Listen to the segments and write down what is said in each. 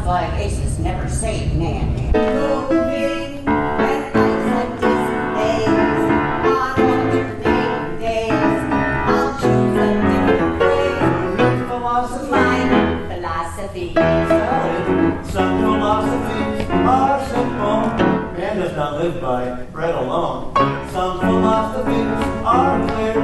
Five Aces never saved Nan. Moving and nights like decent days, on alternating days, I'll choose a different way. New philosophy. Some philosophies are simple. Man does not live by bread alone. Some philosophies are clear.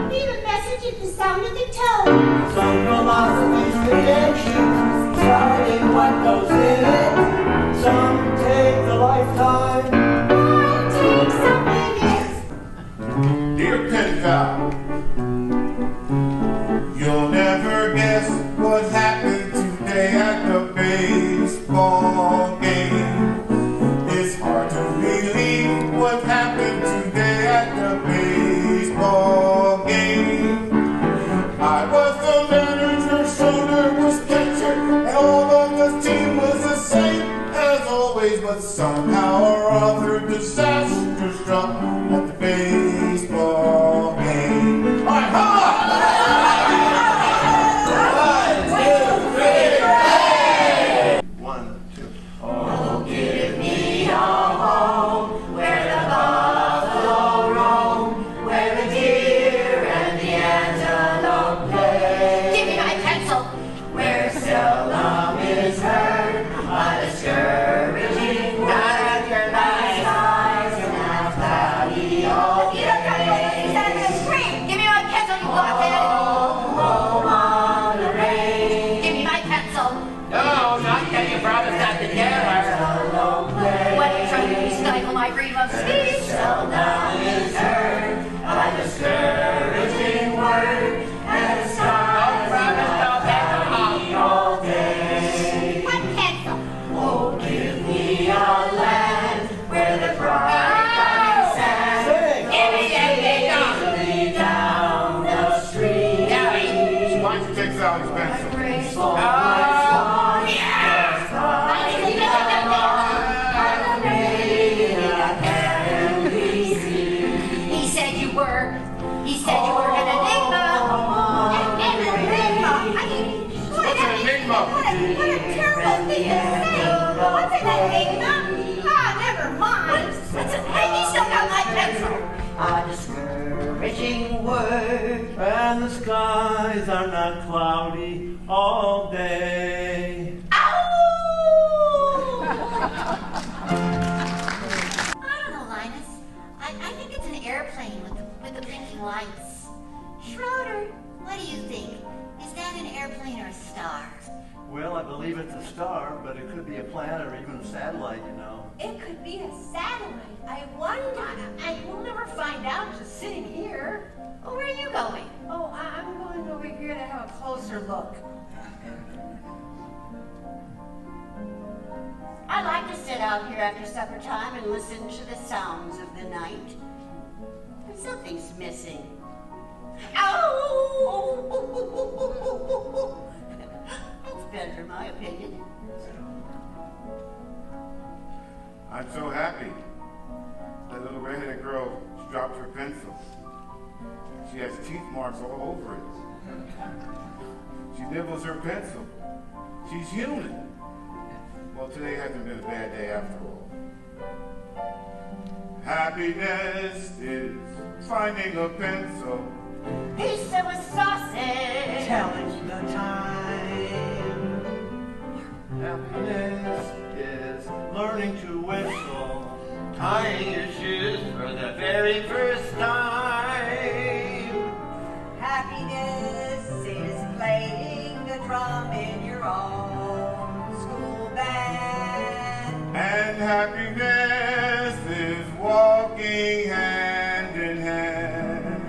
Leave a message at the sound of the tone. Some philosophies can choose, deciding what goes in it. Some take a lifetime. Mine take some minutes. Dear pen pal, you'll never guess what happened today at the baseball game. It's hard to believe what happened today at the baseball game. I was the manager, shoulder was catcher, and all of the team was the same as always, but somehow or other disaster struck at the baseball game. All right, come on! And the skies are not cloudy all day. Ow! I don't know, Linus. I think it's an airplane with the blinking lights. Schroeder, what do you think? Is that an airplane or a star? Well, I believe it's a star, but it could be a planet or even a satellite, you know. It could be a satellite. I wonder. And we'll never find out just sitting here. Well, where are you going? Oh, I'm going over here to have a closer look. I like to sit out here after supper time and listen to the sounds of the night. But something's missing. Ow! That's better in my opinion. I'm so happy. That little redheaded girl dropped her pencil. She has teeth marks all over it. She nibbles her pencil. She's human. Well, today hasn't been a bad day after all. Happiness is finding a pencil. Pizza with sausage. Telling the time. Happiness is learning to whistle. Tying your shoes for the very first time. Happiness is playing the drum in your own school band. And happiness is walking hand in hand.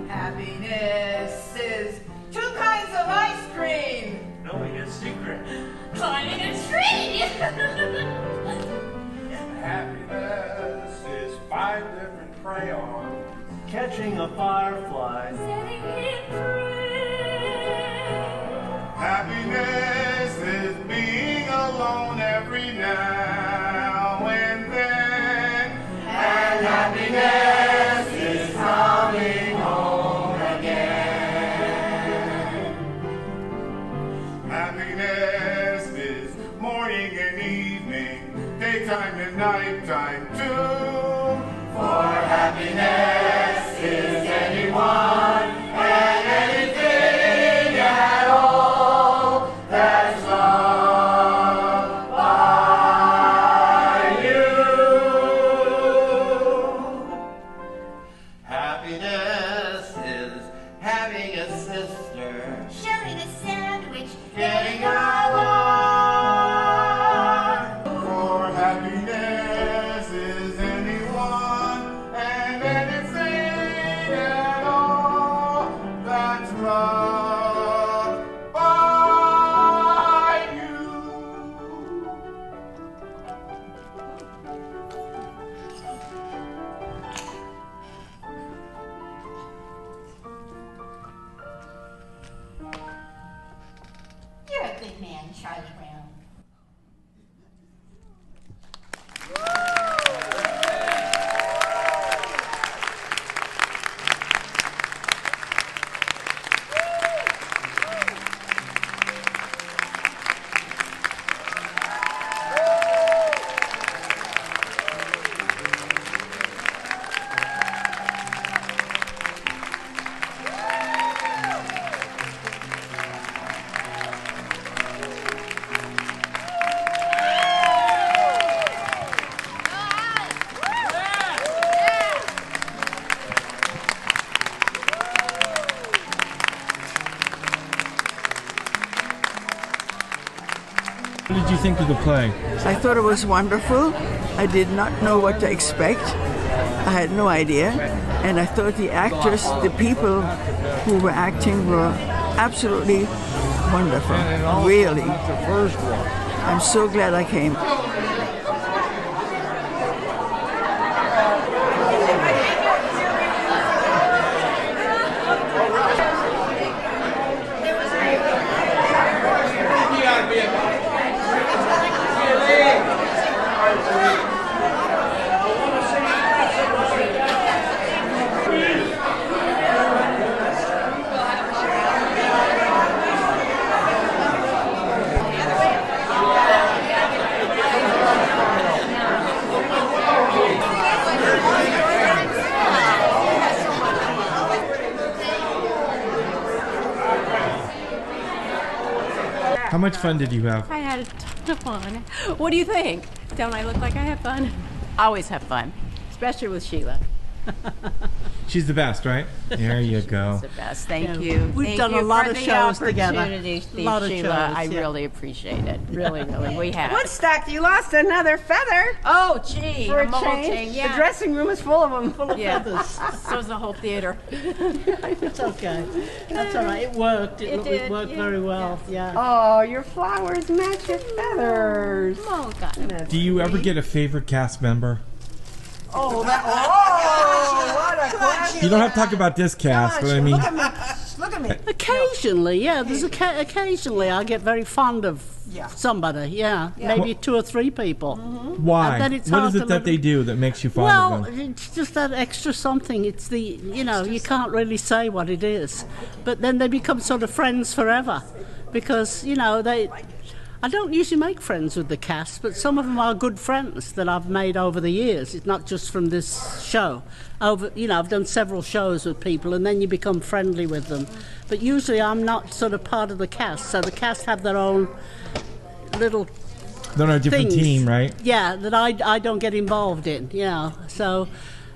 Happiness is 2 kinds of ice cream. Knowing a secret. Climbing a tree! Happiness is 5 different crayons. Catching a firefly. Setting it free. Happiness is being alone every now and then. And happiness is coming home again. sister. Sharing a sandwich. Getting along. For happiness is anyone and anything at all that's loved by you. You're a good man, Charlie Brown. What did you think of the play? I thought it was wonderful. I did not know what to expect. I had no idea. And I thought the actors, the people who were acting were absolutely wonderful. Really. I'm so glad I came. How much fun did you have? I had a ton of fun. What do you think? Don't I look like I have fun? I always have fun, especially with Sheila. She's the best, right? There you go. The best. Thank you. We've Thank done you a lot for of the shows together. opportunity, A lot of Sheila. shows, I yeah. really appreciate it. Really, really. We have. Woodstock, you lost another feather. Oh, gee. For a I'm molting. change. Yeah. The dressing room is full of them. Yeah. So is the whole theater. It's okay. That's all right. It worked. It It did, worked yeah, very well. Yeah. Oh, your flowers match your feathers. Oh, God. Do you ever get a favorite cast member? Oh, what a question. You don't have to talk about this cast, but I mean, Look at me. Occasionally, yeah. There's occasionally I get very fond of somebody. Yeah. Maybe 2 or 3 people. why? And then it's What hard is to it that live- they do that makes you fond Well, of them? it's just that extra something. It's the, you can't really say what it is. But then they become sort of friends forever. Because, I don't usually make friends with the cast, but some of them are good friends that I've made over the years. It's not just from this show. I've done several shows with people, and then you become friendly with them. But usually I'm not sort of part of the cast, so the cast have their own little They're on a different things. team, right? Yeah, that I don't get involved in. Yeah, so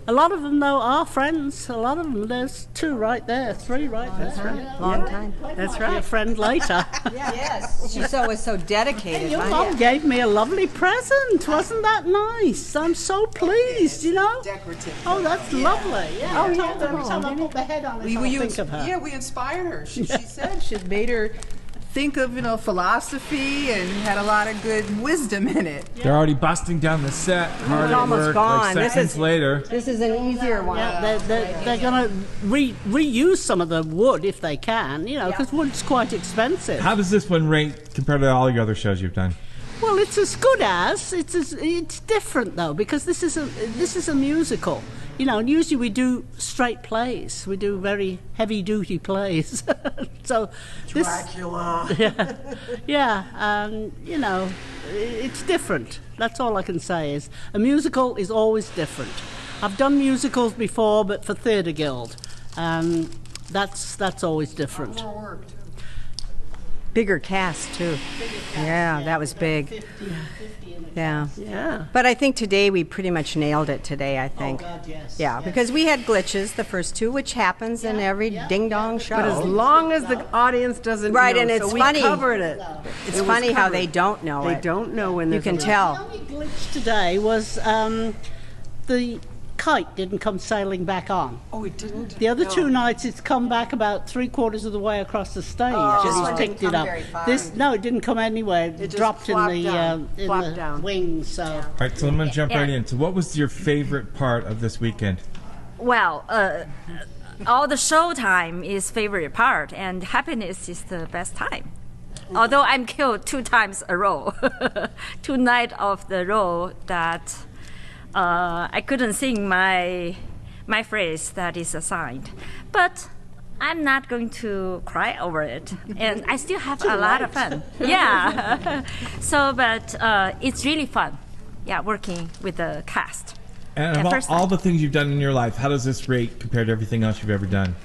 a lot of them though are friends. A lot of them. There's 2 right there, 3 right there. That's right. Long time. That's right. A friend later. Yes. She's always so dedicated. Your mum gave me a lovely present. Wasn't that nice? I'm so pleased. Decorative. Oh, that's lovely. Yeah. Oh, yeah. Every time I put my head on it, I think of her. Yeah, we inspired her. She said she made her think of philosophy and had a lot of good wisdom in it. They're already busting down the set. Hard at almost work, gone. like This seconds is- later. This is an easier one. Yeah, they're going to reuse some of the wood if they can, because wood's quite expensive. How does this one rate compared to all your other shows you've done? Well, it's as good as it's different though because this is a musical, and usually we do straight plays. We do very heavy duty plays. So Dracula. it's different. That's all I can say is a musical is always different. I've done musicals before, but for Theatre Guild, that's always different. bigger cast too. Yeah, that was big. Yeah. Yeah. But I think today we pretty much nailed it today, I think. Oh, God, yes. Yeah, because we had glitches the first two, which happens in every ding-dong show. But as long as the audience doesn't Right, know, and it's so we funny. covered it. It's It was funny how covered. they don't know They it. don't know when You there's can a- The tell. only glitch today was the kite didn't come sailing back on. Oh, it didn't? The other two nights, it's come back about 3/4 of the way across the stage. This and one he's didn't picked it come up. very far. No, it didn't come anywhere. It just dropped in flopped the down. Flopped down. wings. So. All right, so I'm going to jump right in. So what was your favorite part of this weekend? Well, all the show time is favorite part, and happiness is the best time. Although I'm killed 2 times a row, 2 nights of the row that I couldn't sing my phrase that is assigned, but I'm not going to cry over it, and I still have a lot of fun. Yeah. So, but it's really fun. Yeah, working with the cast. And Yeah, of first all time. the things you've done in your life, how does this rate compared to everything else you've ever done?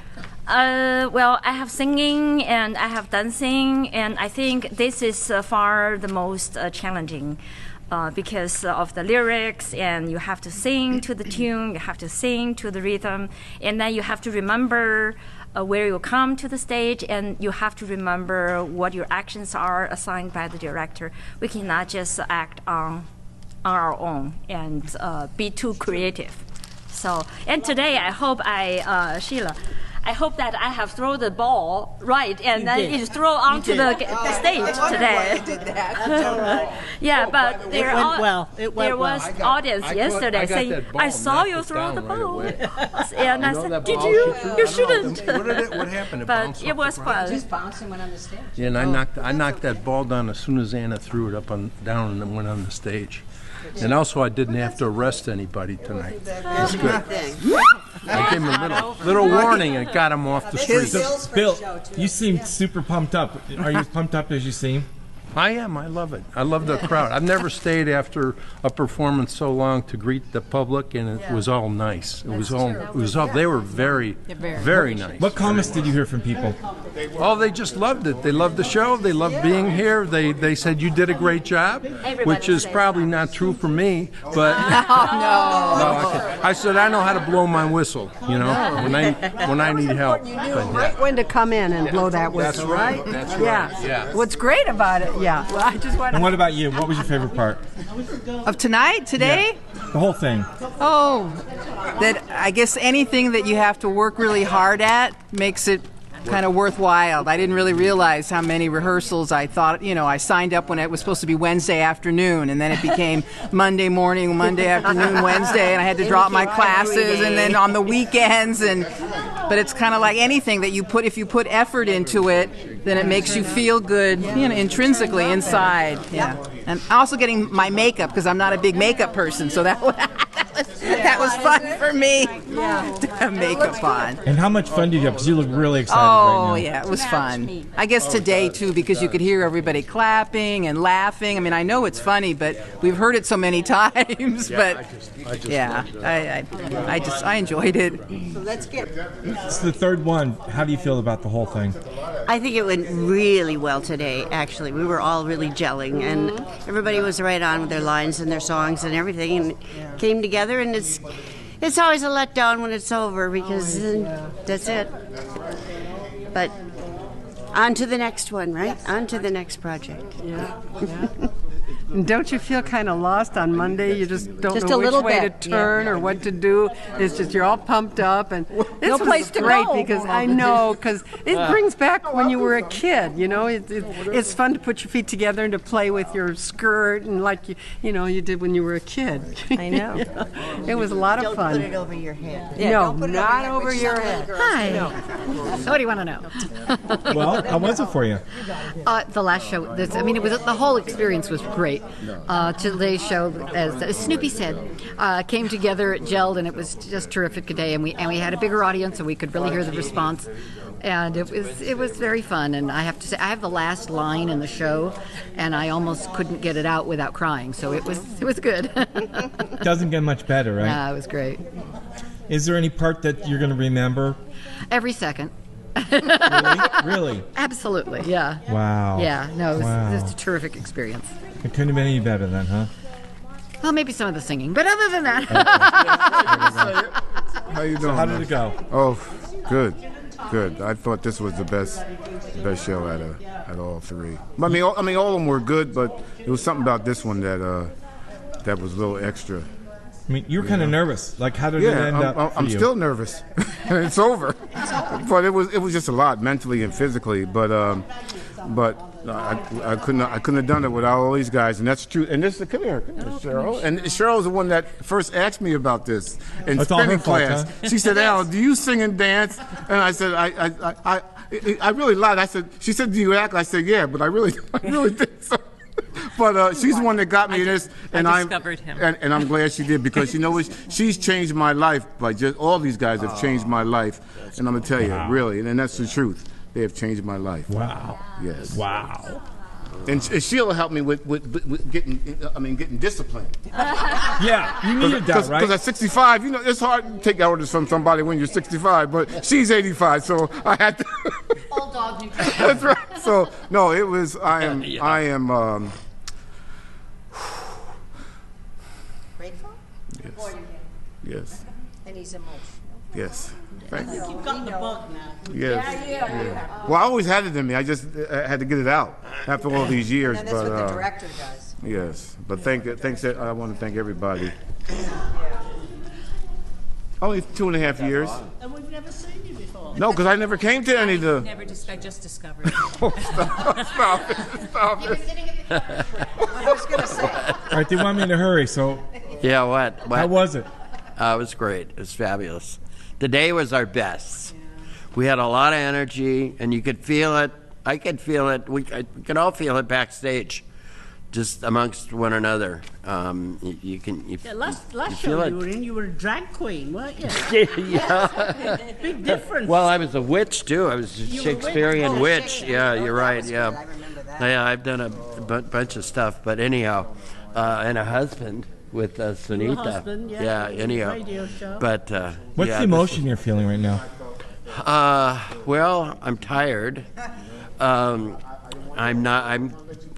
Well, I have singing and I have dancing, and I think this is far the most challenging because of the lyrics, and you have to sing to the tune, you have to sing to the rhythm, and then you have to remember where you come to the stage, and you have to remember what your actions are assigned by the director. We cannot just act on our own and be too creative. So, and today I hope Sheila, I hope that I have thrown the ball right and then did. it throw onto the stage today. Yeah, but there went well. It went there was well. audience yesterday saying, "I saw you throw the ball," and I said, "Did you? You shouldn't." What happened? It But bounced it off was the ground? fun. Bouncing went on the stage. Yeah, and I knocked that ball down as soon as Anna threw it up down and it went on the stage. And also, I didn't have to arrest anybody tonight. That's good. I gave him a little warning and got him off the street. So, Bill, you seem super pumped up. Are you as pumped up as you seem? I am. I love it. I love the crowd. I've never stayed after a performance so long to greet the public, and it was all nice. It was all. They were very, very nice. What comments did you hear from people? Oh, they just loved it. They loved the show. They loved being here. They said you did a great job, which is probably not true for me, but I said I know how to blow my whistle. You know, when I need help. But, Right when to come in and blow that whistle, right? That's right. Yeah. What's great about it, yeah. Well, I just want And what about you? What was your favorite part? of tonight, today. The whole thing. Oh, that I guess anything that you have to work really hard at makes it kind of worthwhile. I didn't really realize how many rehearsals I thought, I signed up when it was supposed to be Wednesday afternoon, and then it became Monday morning, Monday afternoon, Wednesday, and I had to drop my classes, and then on the weekends, but it's kind of like anything that if you put effort into it, then it makes you feel good, intrinsically inside. Yeah. And also getting my makeup, because I'm not a big makeup person, so that was fun for me to have makeup on. And how much fun did you have? Because you look really excited right now. Oh, yeah, it was fun. I guess today, too, because you could hear everybody clapping and laughing. I mean, I know it's funny, but we've heard it so many times. But, I enjoyed it. So let's get. It's the third one. How do you feel about the whole thing? I think it went really well today, actually. We were all really gelling, and everybody was right on with their lines and their songs and everything, and it came together, and it's always a letdown when it's over, because that's it. But on to the next one, right? On to the next project. Yeah. And don't you feel kind of lost on Monday? You just don't Just know a which little way bit, to turn or what to do. It's just you're all pumped up, and this place was to great go. because I know because it brings back when you were a kid. It's fun to put your feet together and to play with your skirt and like you did when you were a kid. I know. It was a lot of Don't fun. put it over your head. No, don't put it not over over your your head. head. Hi. So what do you want to know? Well, how was it for you? The last show, it was the whole experience was great. Today's show, as Snoopy said, came together, it gelled, and it was just terrific today. And we had a bigger audience, so we could really hear the response. And it was very fun. And I have to say, I have the last line in the show, and I almost couldn't get it out without crying. So it was good. Doesn't get much better, right? Yeah, it was great. Is there any part that you're going to remember? Every second. Really? Absolutely, yeah. Wow. Yeah, no, Wow. it was a terrific experience. It couldn't have been any better then, huh? Well, maybe some of the singing, but other than that. How you doing? So how did man? it go? Oh, good. I thought this was the best show out of all three. I mean, all of them were good, but it was something about this one that was a little extra. I mean, you were kind of nervous. Like, how did it end up for I'm you? still nervous. It's over. But it was just a lot mentally and physically. But I couldn't have done it without all these guys, and that's true. And this come here, Cheryl. And Cheryl's the one that first asked me about this in It's all her spinning fault, class. huh? She said, "Al, do you sing and dance?" And I said, "I really lied." I said, "She said, do you act?" I said, "Yeah, but I really think so." But she's the one that got me this, and I discovered him. And I'm glad she did, because you know what? She's changed my life. By just all these guys have changed my life, and I'm gonna tell you, really, and that's the truth. They have changed my life. Wow. Yes. Wow. And Sheila helped me with getting disciplined. Yeah, you needed that, right? Because at 65, you know, it's hard to take orders from somebody when you're 65, but she's 85, so I had to. Old dog, new tricks. That's right. So no, it was. I am. Grateful? Yes. Yes. And he's emotional. Yes. Thank you. You've got the bug now. Yes. Yeah. Well, I always had it in me. I just had to get it out after all these years. And that's but what the director does. yes, but thanks. I want to thank everybody. Only 2.5 years. And we've never seen you before. No, because I never came to any of the. I just discovered. Stop it. I was going to say. All right, they want me to hurry, so Yeah, what? how was it? It was great. It was fabulous. The day was our best. We had a lot of energy, and you could feel it. I could feel it. We could all feel it backstage, just amongst one another. You can. You, Last you feel show it. you were in, you were a drag queen, weren't you? Yeah. Big difference. Well, I was a witch too. I was a You were a witch? Shakespearean Oh, witch. Shakespeare. Yeah, Oh, you're that right. was Yeah. good. I remember that. Yeah, I've done a bunch of stuff. But anyhow, and a husband with Sunita. husband, yeah. Anyhow. Radio show. But What's yeah, the emotion you're feeling right now? Well, I'm tired. I'm not.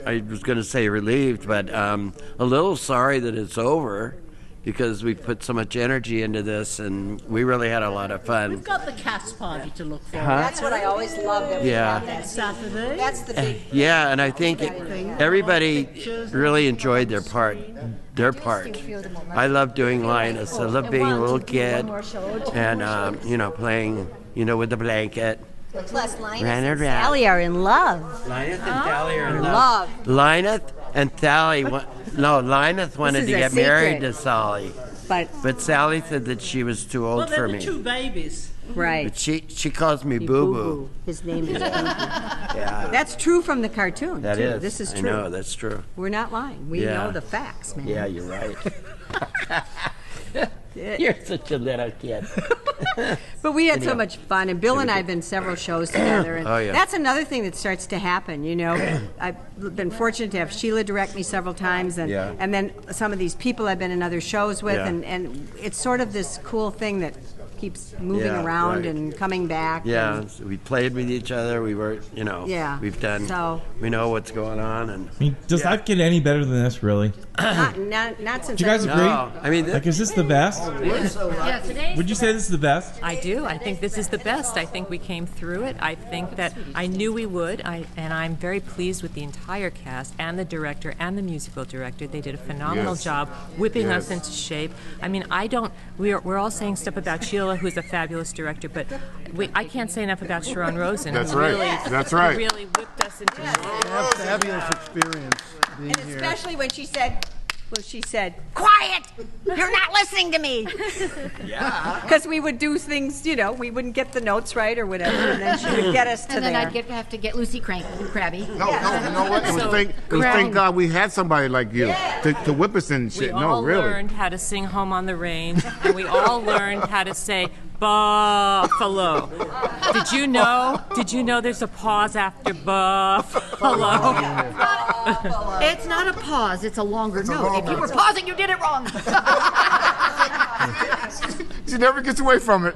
I was going to say relieved, but a little sorry that it's over, because we put so much energy into this, and we really had a lot of fun. We've got the cast party to look forward Huh? That's what I always loved. That we Yeah. had that Saturday. That's the big. Yeah, and I think everybody really enjoyed their part. I love doing Linus. I love being a little kid, and playing, with the blanket. Plus, Linus Ran and around. Sally are in love. Linus and Sally are in love. Linus and Sally. Linus wanted is to a get married secret. to Sally, But Sally said that she was too old Well, there for were me. 2 babies. right. But she calls me Boo Boo. His name is Boo Boo. Yeah, That's true from the cartoon. that too. is. This is I true. know, that's true. We're not lying. We Yeah. know the facts, man. Yeah, you're right. You're such a little kid. But we had so Anyhow. much fun, and Bill and I have been several shows together, and Oh, yeah. that's another thing that starts to happen. I've been fortunate to have Sheila direct me several times, and Yeah. and then some of these people I've been in other shows with, Yeah. and it's sort of this cool thing that keeps moving Yeah, around right. and coming back. Yeah, and so we played with each other. We were, Yeah, we've done. so- we know what's going on, and I mean, does life get any better than this, really? not since Do you guys I was- agree? No, I mean, like, is this the best? Yeah, today. Would you say this is the best? I do. I think this is the best. I think we came through it. I think that I knew we would. And I'm very pleased with the entire cast and the director and the musical director. They did a phenomenal Yes. job whipping us Yes. into shape. I mean, we're all saying stuff about Sheila, who's a fabulous director, but I can't say enough about Sharon Rosen. That's who right. Really, That's right. who really whipped us into shape. Fabulous experience being And here. especially when she said, "Quiet! You're not listening to me." Yeah. Because we would do things, we wouldn't get the notes right or whatever, and then she would get us to And then there. I'd have to get Lucy cranky and crabby. No, you know what? So- Thank God we had somebody like you to whip us and We shit. all No, really. learned how to sing Home on the Range, and we all learned how to say buffalo. Did you know there's a pause after buffalo? It's not a pause, it's a longer note. If you were pausing, you did it wrong. She never gets away from it.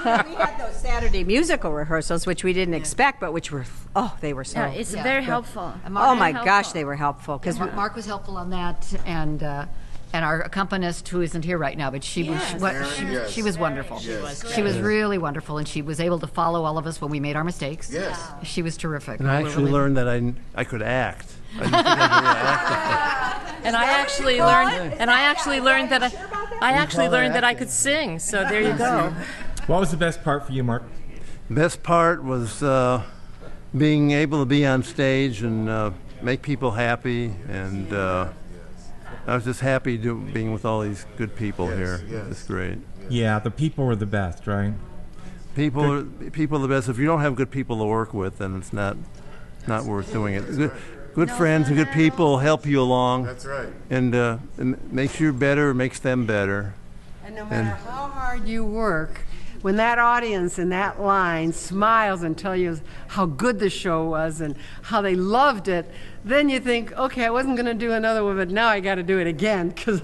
We had those Saturday musical rehearsals, which we didn't expect, but which were, they were so. Yeah, it's very helpful. Oh my gosh, they were helpful. Because Mark was helpful on that, and our accompanist, who isn't here right now, but she was wonderful. She was really wonderful, and she was able to follow all of us when we made our mistakes. Yes. She was terrific. And I actually learned that I could act. I didn't think I could act. And I actually learned that I could sing. So there you go. What was the best part for you, Mark? Best part was being able to be on stage and make people happy, and I was just happy being with all these good people here. It's great. Yeah, the people were the best, right? People are the best. If you don't have good people to work with, then it's not worth doing it. Good friends and good people help you along. That's right. And it makes you better, makes them better. And no matter how hard you work, when that audience in that line smiles and tell you how good the show was and how they loved it, then you think, okay, I wasn't going to do another one, but now I got to do it again because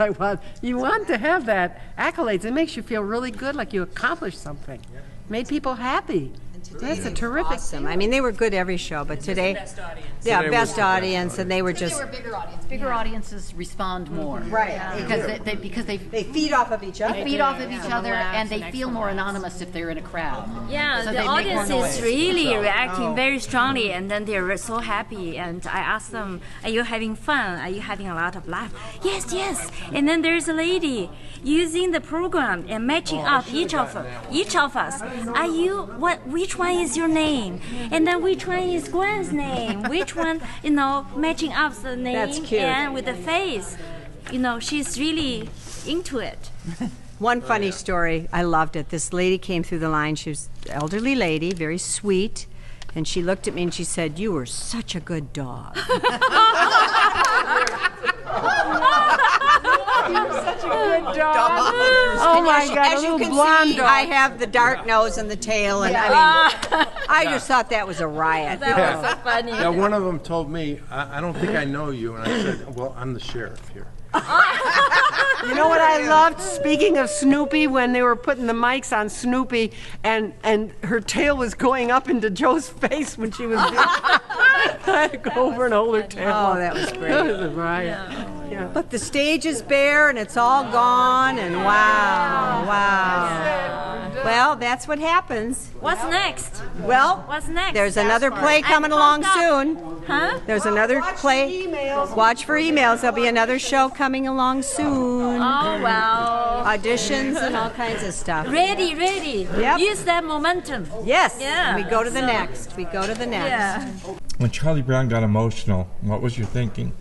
you want to have that accolades. It makes you feel really good, like you accomplished something. Made people happy. That's a terrific. Awesome. I mean, they were good every show, but today, best audience, and they were just. They were bigger audience. Bigger audiences respond more, right? Because they feed off of each other. They feed off of each other, and they feel more anonymous if they're in a crowd. Yeah, so the audience is really reacting very strongly, and then they're so happy. And I ask them, "Are you having fun? Are you having a lot of laugh?" Yes, yes. And then there's a lady using the program and matching up each of us. Are you what? Which one is your name? And then which one is Gwen's name? Which one, matching up the name. That's cute. And with the face. She's really into it. One funny story, I loved it. This lady came through the line. She was an elderly lady, very sweet, and she looked at me and she said, "You were such a good dog." You're such a good dog. Oh my God, as a you little can blonde see, dog. I have the dark nose and the tail, and I just thought that was a riot. That was so funny. Yeah, one of them told me, I don't think I know you, and I said, well, I'm the sheriff here. You know what I loved? Speaking of Snoopy, when they were putting the mics on Snoopy, and her tail was going up into Joe's face when she was. I had to go over and hold her tail. Oh, that was great. That was a riot. Yeah. But the stage is bare and it's all gone, and wow. Well, that's what happens. What's next? Well, what's next? There's another play coming along soon. Huh? There's another play. Watch for emails. There'll be another show coming along soon. Oh, wow. Auditions and all kinds of stuff. Ready. Yep. Use that momentum. Yes. Yeah. We go to the next. Yeah. When Charlie Brown got emotional, what was your thinking?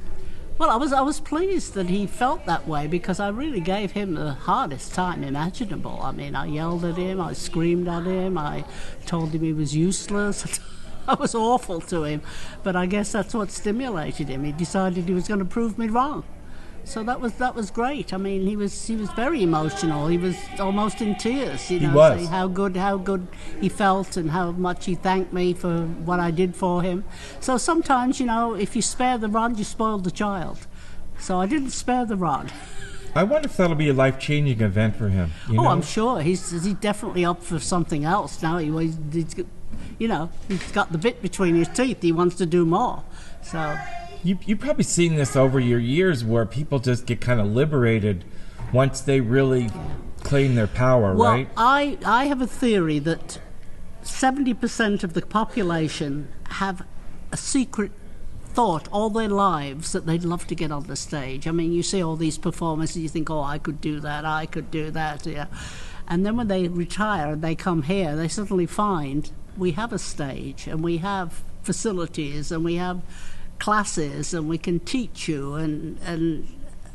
Well, I was pleased that he felt that way because I really gave him the hardest time imaginable. I mean, I yelled at him, I screamed at him, I told him he was useless. I was awful to him, but I guess that's what stimulated him. He decided he was going to prove me wrong. So that was great. I mean, he was very emotional. He was almost in tears, saying how good he felt and how much he thanked me for what I did for him. So sometimes, if you spare the rod, you spoil the child. So I didn't spare the rod. I wonder if that'll be a life-changing event for him. I'm sure he's definitely up for something else now. He's got the bit between his teeth. He wants to do more. So. You've probably seen this over your years where people just get kind of liberated once they really claim their power, right? Well, I have a theory that 70% of the population have a secret thought all their lives that they'd love to get on the stage. I mean, you see all these performances, you think, oh, I could do that, yeah. And then when they retire and they come here, they suddenly find we have a stage and we have facilities and we have classes and we can teach you, and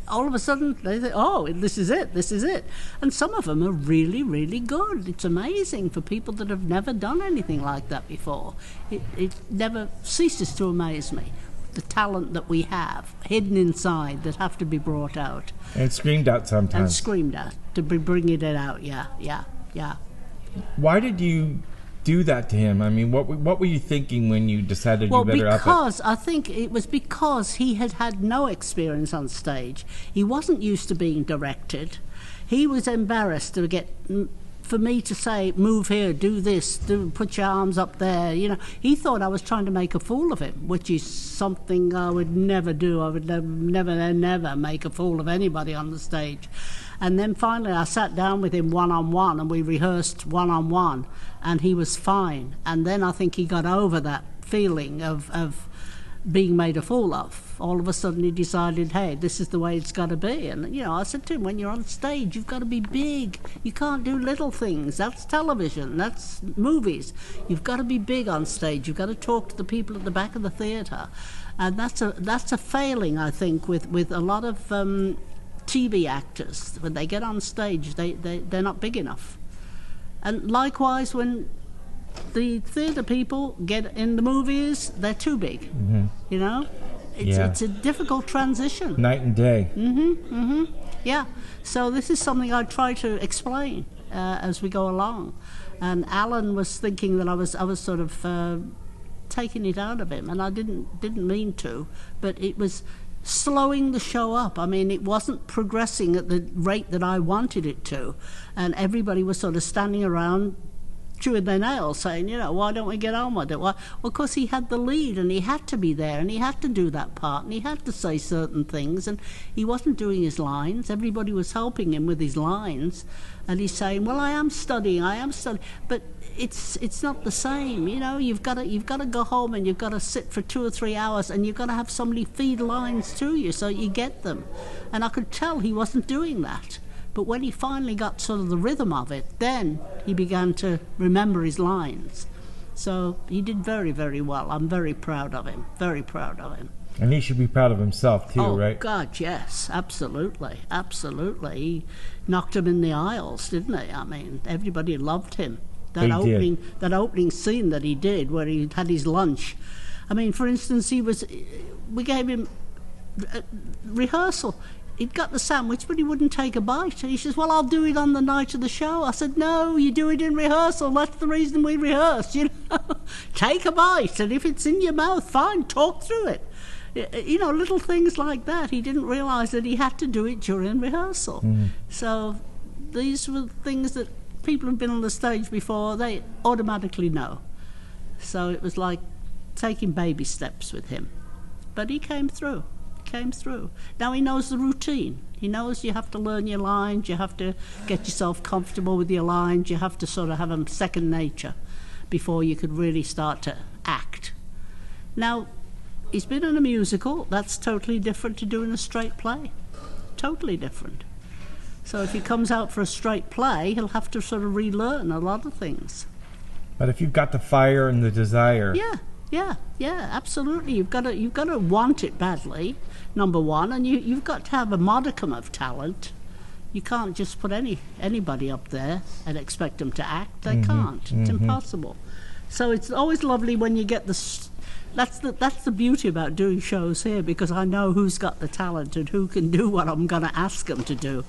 all of a sudden they think, oh, this is it. And some of them are really, really good. It's amazing for people that have never done anything like that before. It never ceases to amaze me, the talent that we have hidden inside that have to be brought out. And screamed out sometimes. And screamed out, to be bringing it out, yeah. Why did you do that to him? I mean, what were you thinking when you decided you better up it? Well, because I think it was because he had no experience on stage. He wasn't used to being directed. He was embarrassed to get for me to say, move here, do this, put your arms up there, you know. He thought I was trying to make a fool of him, which is something I would never do. I would never make a fool of anybody on the stage. And then finally I sat down with him one-on-one, and we rehearsed one-on-one, and he was fine. And then I think he got over that feeling of being made a fool of. All of a sudden he decided, hey, this is the way it's got to be. And, you know, I said to him, when you're on stage, you've got to be big. You can't do little things. That's television. That's movies. You've got to be big on stage. You've got to talk to the people at the back of the theatre. And that's a failing, I think, with a lot of TV actors. When they get on stage, they're not big enough. And likewise, when the theatre people get in the movies, they're too big. You know, it's a difficult transition. Night and day. Yeah. So this is something I try to explain as we go along. And Alan was thinking that I was sort of taking it out of him, and I didn't mean to, but it was slowing the show up. I mean, it wasn't progressing at the rate that I wanted it to, and everybody was sort of standing around chewing their nails, saying, you know, why don't we get on with it? Well, of course, he had the lead, and he had to be there, and he had to do that part, and he had to say certain things, and he wasn't doing his lines. Everybody was helping him with his lines, and he's saying, well, I am studying, but it's not the same, you know. You've got to go home, and you've got to sit for 2 or 3 hours, and you've got to have somebody feed lines to you so you get them. And I could tell he wasn't doing that. But when he finally got sort of the rhythm of it, then he began to remember his lines. So he did very, very well. I'm very proud of him, very proud of him. And he should be proud of himself too, right? Oh, God, yes, absolutely, absolutely. He knocked him in the aisles, didn't he? I mean, everybody loved him. That opening scene that he did where he had his lunch. I mean, for instance, we gave him rehearsal. He'd got the sandwich, but he wouldn't take a bite. He says, well, I'll do it on the night of the show. I said, no, you do it in rehearsal. That's the reason we rehearse, you know. Take a bite, and if it's in your mouth, fine, talk through it. You know, little things like that. He didn't realise that he had to do it during rehearsal. So these were things that people who've been on the stage before, they automatically know. So it was like taking baby steps with him. But he came through. Now he knows the routine. He knows you have to learn your lines, you have to get yourself comfortable with your lines, you have to sort of have them second nature before you could really start to act. Now, he's been in a musical. That's totally different to doing a straight play. Totally different. So if he comes out for a straight play, he'll have to sort of relearn a lot of things. But if you've got the fire and the desire... Yeah, absolutely. You've got to want it badly, number one, and you've got to have a modicum of talent. You can't just put anybody up there and expect them to act. They can't. It's impossible. So it's always lovely when you get that's the beauty about doing shows here, because I know who's got the talent and who can do what I'm going to ask them to do.